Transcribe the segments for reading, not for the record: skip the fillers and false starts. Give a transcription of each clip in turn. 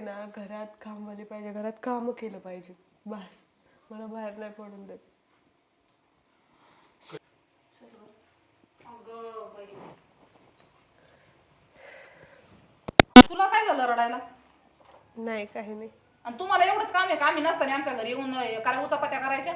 ना घरात कामवाली पाहिजे, घरात काम केलं पाहिजे, बस. मला बाहेर नाही पडून देत. तुला काय झालं रडायला? नाही काही नाही. आणि तुम्हाला एवढंच काम आहे का आम्ही नसताना आमच्या घरी येऊन काय उचापत्या करायच्या?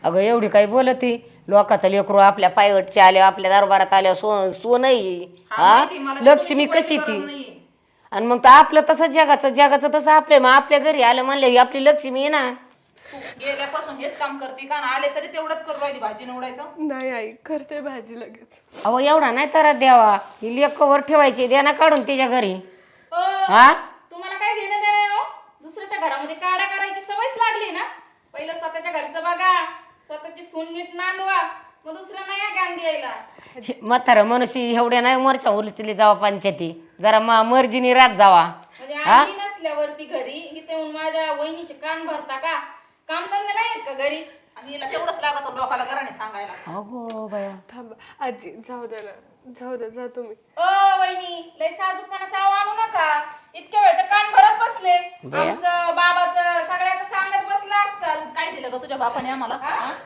अगं एवढी काही बोलती, लोकाचा लेकरू आपल्या पायवटचे आले, आपल्या दरबारात आल्या, सो नाही हा लक्ष्मी कशी ती. आणि मग तर आपलं तसं जगाचं तसं आपल्या मग आपल्या घरी आलं म्हणलं ही आपली लक्ष्मी आहे ना. तू गेल्यापासून हेच काम करते का? आले तरी तेवढंच करू राहिली, भाजी निवडायचं. नाही आई, करते भाजी लगेच. अहो एवढा नाही तर द्यावा, ही लेकवर ठेवायची, द्या ना काढून तिच्या घरी. हा तुम्हाला काय घेणं देणं हो? दुसऱ्याच्या घरामध्ये काड्या करायची सवयच लागली ना. पहिलं स्वतःच्या घरचं बघा, स्वतःची सून नीट नांदवा, मग दुसऱ्यांना या गांधी यायला. म्हातारा मनुष्य एवढ्या नाही मोरच्या उलटली जावा पंचायती, जरा मर्जीने रात जावा. म्हणजे आम्ही नसल्यावरती घरी इथे येऊन माझ्या वहिनीचे कान भरता का? कामधंदे नाही आहेत का घरी? आणि हिला तेवढंच लागत लोकाला घराने सांगायला. अगो बाया, थांबा आजी, जाऊ दे ना, जाऊ दे, जा तुम्ही. ओ वहिनी, लय साजूकपणाचा आव आणू नका. इतक्या वेळ तर कान भरत बसले. आमचं बाबाचं सगळ्याचं सांगत बसला असचाल. काय दिलं ग तुझ्या बापाने आम्हाला?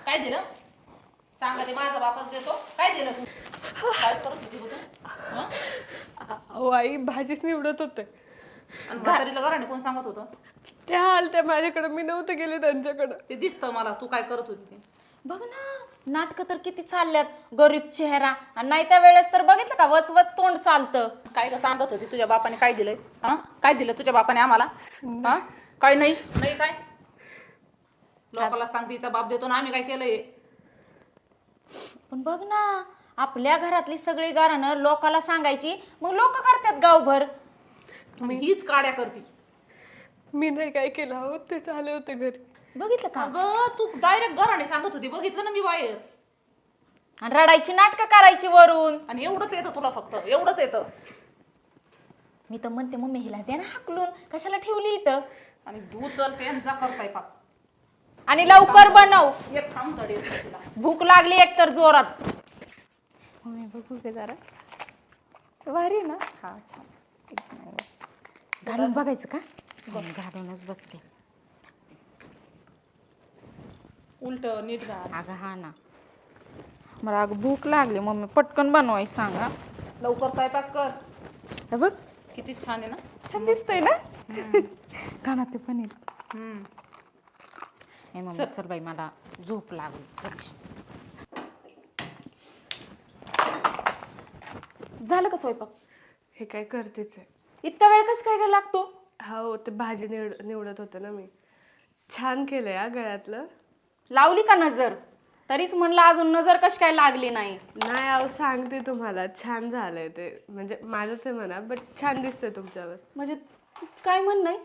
काय दिलं सांगा, ते माझा बापच देतो. काय दिलं तू? काय करत होती तू? अहो आई, भाजीच निवडत होते. आणि म्हातारीला घराने कोण सांगत होतं? त्या आलत्या माझ्याकडे, मी नव्हते गेले त्यांच्याकडे. ते दिसतं मला तू काय करत होती ते. बघ ना, नाटकं तर किती चालल्यात. गरीब चेहरा, आणि नाही त्या वेळेस तर बघितलं का वचवच तोंड चालतं. काय ग सांगत होती तुझ्या बापाने काय दिलंय? हा काय दिलं तुझ्या बापाने आम्हाला? हा काय नाही नाही काय लोकाला सांगते हिचा बाप देतो ना, आम्ही काय केलंय? पण बघ ना, आपल्या घरातली सगळी गारणं लोकाला सांगायची, मग लोक करतात गावभर. मी हीच काड्या करते. मी नाही काय केलं, हो तेच आले होते घरी. बघितलं का? अगं तू डायरेक्ट घराने सांगत होती, बघितलं ना मी बाहेर. आणि रडायची नाटकं करायची वरून. आणि एवढंच येतं तुला, फक्त एवढंच येतं. मी तर म्हणते मम्मी हिला दे ना हाकलून, कशाला ठेवली इथं? आणि उचलते आणि जा कर स्वयंपाक. आणि लवकर बनव, एक थांब तडी येते तुला. भूक लागली एकतर जोरात. मम्मी बघू का जरा, भारी ना. हा छान. घालून बघायचं का? घालूनच बघते. उलट नीट घाल. अगं हा ना, मला अगं भूक लागली मम्मी, पटकन बनवायचं सांगा. लवकर स्वयंपाक कर. हे बघ किती छान आहे ना. छान दिसतंय ना. घाना ते पनीर. हे मम्मी चल बाई, मला झोप लागली. झालं का स्वयंपाक? हे काय करतेच आहे. इतका वेळ कसं काय लागतो? हो, ते भाजी निवडत होते ना मी. छान केलंय हा गळ्यातलं. लावली का नजर? तरीच म्हणलं अजून नजर कशी काय लागली नाही. नाही अहो, सांगते तुम्हाला, छान झालंय ते. म्हणजे माझंच आहे म्हणा, बट छान दिसतंय तुमच्यावर. म्हणजे काय म्हणणं आहे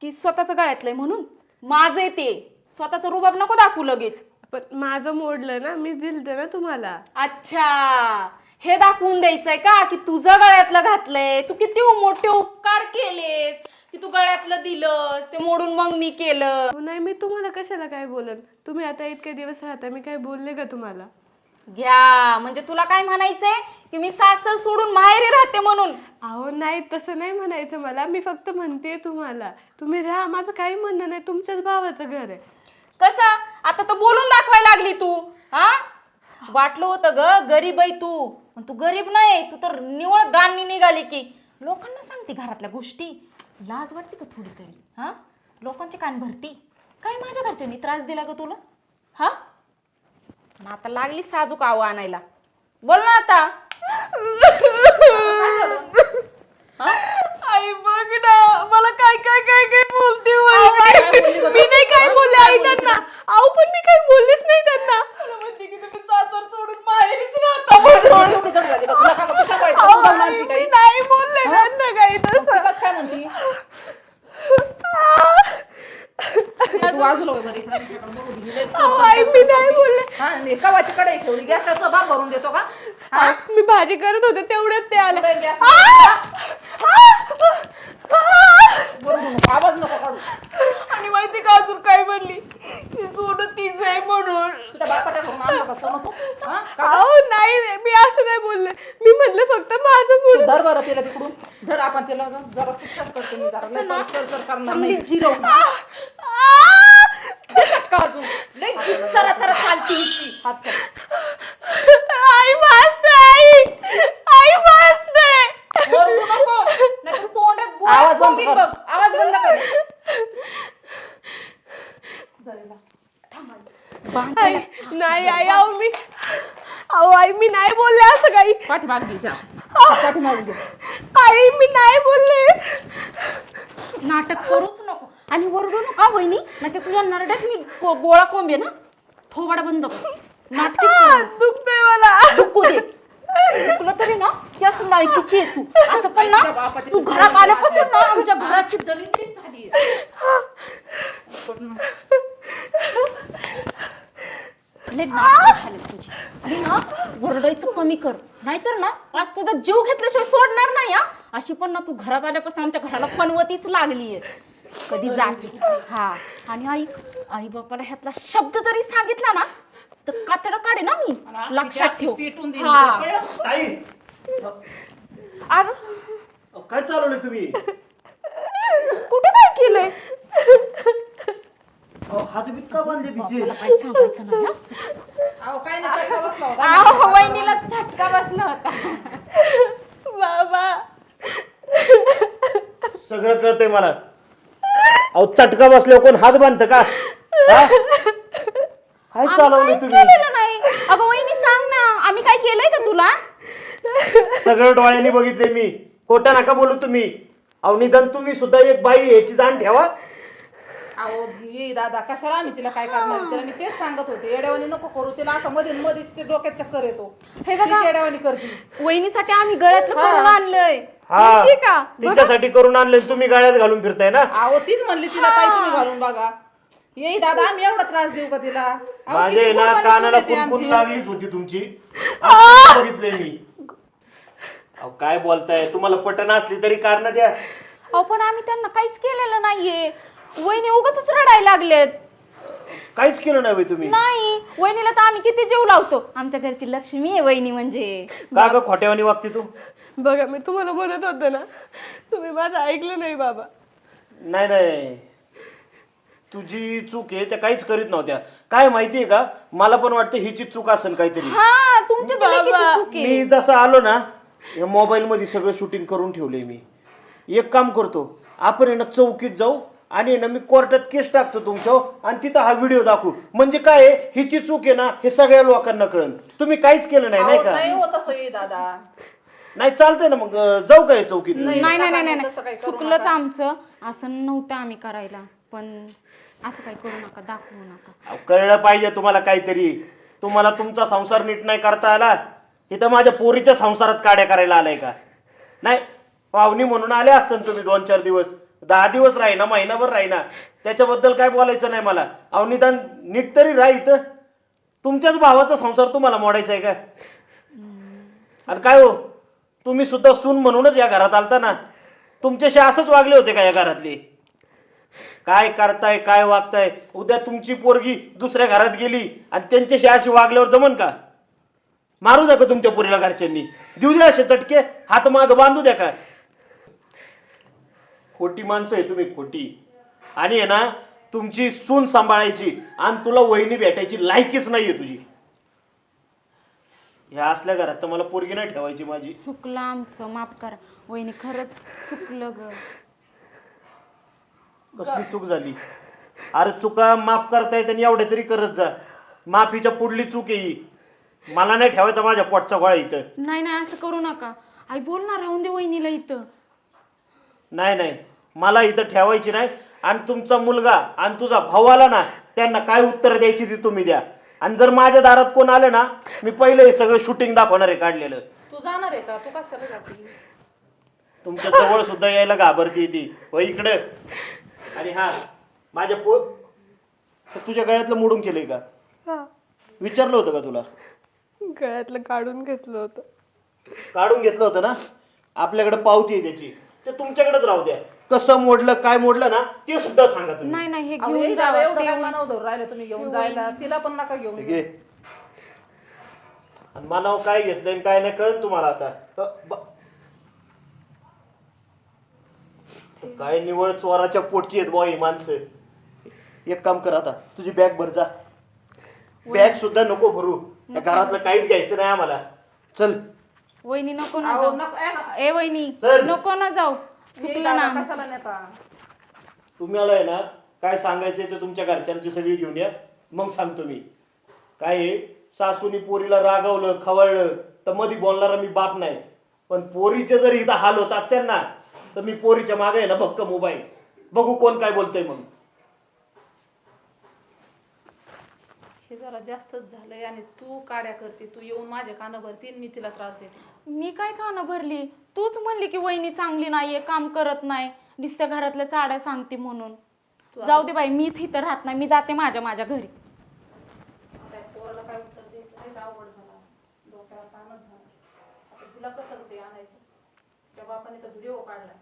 की स्वतःचं गळ्यातलंय म्हणून? माझं आहे ते, स्वतःचं रुबाब नको दाखवू लगेच. पण माझं मोडलं ना, मी दिलते ना तुम्हाला. अच्छा, हे दाखवून द्यायचंय का की तुझं गळ्यातलं घातलंय? तू किती मोठे उपकार केलेस की तू गळ्यातलं दिलंस, ते मोडून मग मी केलं. नाही, मी तुम्हाला कशाला काय बोलन? तुम्ही आता इतके दिवस राहता, मी काय बोलले का तुम्हाला? घ्या, म्हणजे तुला काय म्हणायचंय की मी सासर सोडून माहेरी राहते म्हणून? अहो नाही, तसं नाही म्हणायचं मला. मी फक्त म्हणते तुम्हाला, तुम्ही राहा, माझं काही म्हणणं नाही. तुमच्याच भावाचं घर आहे. कसं आता तर बोलून दाखवायला लागली तू. हा, वाटलं होतं ग गरीब आहे तू, पण तू गरीब नाही, तू तर निवळ गाणी निघाली की लोकांना सांगते घरातल्या गोष्टी. लाज वाटते का थोडी तरी? हा, लोकांचे कान भरती काय? माझ्या घरच्यांनी त्रास दिला का तुला? हा, पण आता लागली साजूक आव आणायला. बोल ना आता. आई बघ ना, मला काय काय काय काय बोलते. मी नाही काय बोलले आई त्यांना. अहो पण मी काय बोललेच नाही त्यांना. म्हणते की तुम्ही सासर सोडून माहेरीच राहता म्हणून. एवढी जड झाली का तुला? का गं? कशाला वाईट? अहो, तू जाऊन आणती मी काही? नाही बोलले त्यांना काही मग तसं. तुलाच काय म्हणती? तू बाजूला वळ बरं, इकडं तिच्याकडं बघू दे. हिला अहो, आई मी नाही बोलले. हा, आणि कवाची कढई ठेवली, गॅसचा भाग भरून देतो का? हा? मी भाजी करत होते तेवढ्यात ते आले. कुठे गॅस? बरोबर नको, आवाज नको काढू. आणि माहिती का अजून काय म्हणली? की सोनं तीच आहे म्हणून. तुझ्या बापाच्या घरून आणलं का सोनं तू? हा? अहो नाही, मी असं नाही बोलले. मी म्हणलं फक्त माझं तू बोल. धर बरं तिला तिकडून. धर धड आपण तिला जरा शिक्षा करतो मी जरा लय कर करणार नाही जिरो चटका अजून लय जरा जरा चालती हिची. हात कर. आई वाजते आई वाजते. ओरडू नको नाहीतर तोंडात गोळा आवाज बंद कोंबील कर. बघ. आवाज बंद कर. आई, नाही आई अहो आई मी नाही बोलले असं काही. पाठीमाग घे जा. पाठीमाग घे. आई मी नाही बोलले. नाटक करूच नको आणि ओरडू नका वहिनी नाही तुझ्या नरड्यात मी गोळा कोंबे ना. थोबाडा बंद कर. नाटक दुखतंय मला. दुखू दे. दुखलं तरी ना त्याच लायकीची आहे तू. असं पण ना तू घरात आल्यापासून ना आमच्या घराची दलिंद्री झाली. झाले तुझी आणि ना ओरडायचं कमी कर नाहीतर ना आज तुझा जीव घेतल्याशिवाय सोडणार नाही हा. अशी पण ना तू घरात आल्यापासून आमच्या घराला पनवतीच लागलीये. कधी जाते हा आणि आई बापाला ह्यातला शब्द जरी सांगितला ना तर कातड काढे ना मी. लक्षात ठेव. पेटून देईन. हा. कळलं? ताई अगं काय चालवलंय तुम्ही? कुठे काय केलंय हात बीत का बांधले तिचे? मला काही सांगायचं नाही हा. अहो काय नाही झटका बसला होता. अहो, वहिनीला झटका बसला होता. बाबा सगळं कळतंय मला. अहो चटका बसल्यावर कोण हात बांधतं का? हा? काय आम्ही चालवलंय काहीच तुम्ही? केलेलं नाही. अगं वहिनी सांग ना आम्ही काय केलंय का तुला. सगळं डोळ्यांनी बघितले मी. खोटं नका बोलू तुम्ही. अहो निदान तुम्ही सुद्धा एक बाई आहे, याची जाण ठेवा. अहो ये दादा कशाला आम्ही तिला काय करणार तिला मी तेच सांगत होते येड्यावानी नको करू तिला असं मध्ये मध्ये ते डोक्यात चक्कर येतो. हे बघा. ती येड्यावानी करती. वहिनीसाठी आम्ही गळ्यातलं करून आणलंय. हा माहितीये का तिच्यासाठी करून आणले तुम्ही गाड्यात घालून फिरताय ना. अहो तीच म्हणली तिला ताई तुम्ही घालून बघा. येई दादा आम्ही एवढा त्रास देऊ का तिला. अहो, माझ्या किती ना कुरबानी कानाला केली ती कुणकुण आमची. लागलीच होती तुमची. असं बघितलंय मी. अहो काय बोलताय? तुम्हाला पटन असली तरी कारण द्या. अहो पण आम्ही त्यांना काहीच केलेलं नाहीये. वहिनी उगाच रडायला लागलेत. काहीच केलं नाही बे तुम्ही. नाही वहिनीला तर आम्ही किती जीव लावतो. आमच्या घरची लक्ष्मी आहे वहिनी म्हणजे. का ग खोट्यावानी वागते तू? बघा मी तुम्हाला म्हणत होते ना तुम्ही माझं ऐकलं नाही बाबा. नाही नाही तुझी चूक आहे. त्या काहीच करीत नव्हत्या. काय माहितीये का मला पण वाटतं हिची चूक असेल काहीतरी. हा तुमच्या लेकीची चूक आहे. मी जसं आलो ना या मोबाईल मध्ये सगळं शूटिंग करून ठेवलंय मी. एक काम करतो आपण आहे ना चौकीत जाऊ आणि ना मी कोर्टात केस टाकतो तुमच्यावर आणि तिथं हा व्हिडिओ दाखवू. म्हणजे काय आहे, हिची चूक आहे ना हे सगळ्या लोकांना कळन. तुम्ही काहीच केलं नाही नाही अहो, का? नाही होत असं ये दादा. नाही चालतंय ना मग जाऊ काय चौकीत? नाही नाही नाही तसं नाही काही करू चुकलंच नका. आमचं. असं नव्हतं आम्ही करायला पण असं काही करू नका दाखवू नका. अहो, कळलं पाहिजे तुम्हाला काहीतरी. तुम्हाला तुमचा संसार नीट नाही करता आला. इथं माझ्या पोरीच्या संसारात काड्या करायला आलाय का? नाही पाहुणी म्हणून आले असतं तुम्ही 2-4 दिवस 10 दिवस राहीना महिनाभर राहीना त्याच्याबद्दल काय बोलायचं नाही मला. अहो निदान नीट तरी राह. इथं तुमच्याच भावाचा संसार तुम्हाला मोडायचा आहे का? आणि काय हो तुम्ही सुद्धा सून म्हणूनच या घरात आलता ना. तुमच्याशी असंच वागले होते का या घरातले? काय करताय काय वागताय? उद्या तुमची पोरगी दुसऱ्या घरात गेली आणि त्यांच्याशी अशी वागल्यावर जमन का? मारू द्या का तुमच्या पोरीला घरच्यांनी? देऊ द्या असे चटके हात माग बांधू द्या का? खोटी माणसं आहे तुम्ही खोटी. आणि आहे ना तुमची सून सांभाळायची आणि तुला वहिनी भेटायची लायकीच नाहीये तुझी. ह्या असल्या घरात तर मला पोरगी नाही ठेवायची माझी. चुकलं आमचं माफ करा वहिनी खरंच चुकलं ग. कसली चूक झाली? अरे चुका माफ करता येते एवढे तरी करत जा. माफीच्या पुढली चूक आहे ही. मला नाही ठेवायचा माझ्या पोटचा गोळा इथं. नाही नाही असं करू नका. आई बोल ना राहून दे वहिनीला इथं. नाही नाही मला इथं ठेवायची नाही. आणि तुमचा मुलगा आणि तुझा भाऊ आला ना त्यांना काय उत्तर द्यायची ती तुम्ही द्या. आणि जर माझ्या दारात कोण आले ना मी पहिले हे सगळं शूटिंग दाखवणार आहे काढलेलं. तू जाणार आहे का? तू कशाला जाते? तुमच्या जवळ सुद्धा यायला घाबरती ती. हो इकडे. आणि हा माझ्या तुझ्या गळ्यातलं मोडून केलंय का? हा विचारलं होतं का तुला? गळ्यातलं काढून घेतलं होतं. काढून घेतलं होतं ना. आपल्याकडे पावती आहे त्याची. ते तुमच्याकडेच राहू द्या. कसं मोडलं काय मोडलं ना ते सुद्धा सांगा तुम्ही. नाही नाही हे अहो, घेऊन ये दादा, जावा. एवढं काय मनावर धरून राहिलं तुम्ही घेऊन जायला. तिला पण नका घेऊन घे. आणि मनावर काय घेतलंय आणि काय नाही कळन तुम्हाला आता. काय निवळ चोराच्या पोटची आहेत बुवा ही माणसं. एक काम कर आता, तुझी बॅग भर जा. बॅग सुद्धा नको भरू, त्या घरातलं काहीच घ्यायचं नाही आम्हाला. चल. वहिनी नको ना अहो, जाऊ. नको, ए ना. ए वहिनी चल. नको ना जाऊ, चुकलं ना आमचं. कशाला नेता? तुम्हाला आहे ना काय सांगायचंय ते तुमच्या घरच्यांची सगळी घेऊन या, मग सांगतो मी. काय आहे, सासूनी पोरीला रागवलं खवळलं तर मध्ये बोलणारा मी बाप नाही, पण पोरीचे जर इथं हाल होत असतील ना तर मी पोरीच्या मागे आहे ना भक्कम उभा आहे. बघू कोण काय बोलतंय मग. हे जरा जास्तच झालंय आणि तू काड्या करते, तू येऊन माझ्या कानं भरती आणि मी तिला त्रास देते. मी काय कानं भरली? तूच म्हणली की वहिनी चांगली नाहीये, काम करत नाही, नुसत्या घरातल्या चाड्या सांगते म्हणून. जाऊ दे बाई, मीच इथं राहत नाही, मी जाते माझ्या घरी. त्या पोराला काय उत्तर द्यायचं हेच अवघड झाला, डोक्यावर ताणच झाला. आता तिला कसं ते आणायचं? त्या बापाने तर व्हिडिओ काढलाय.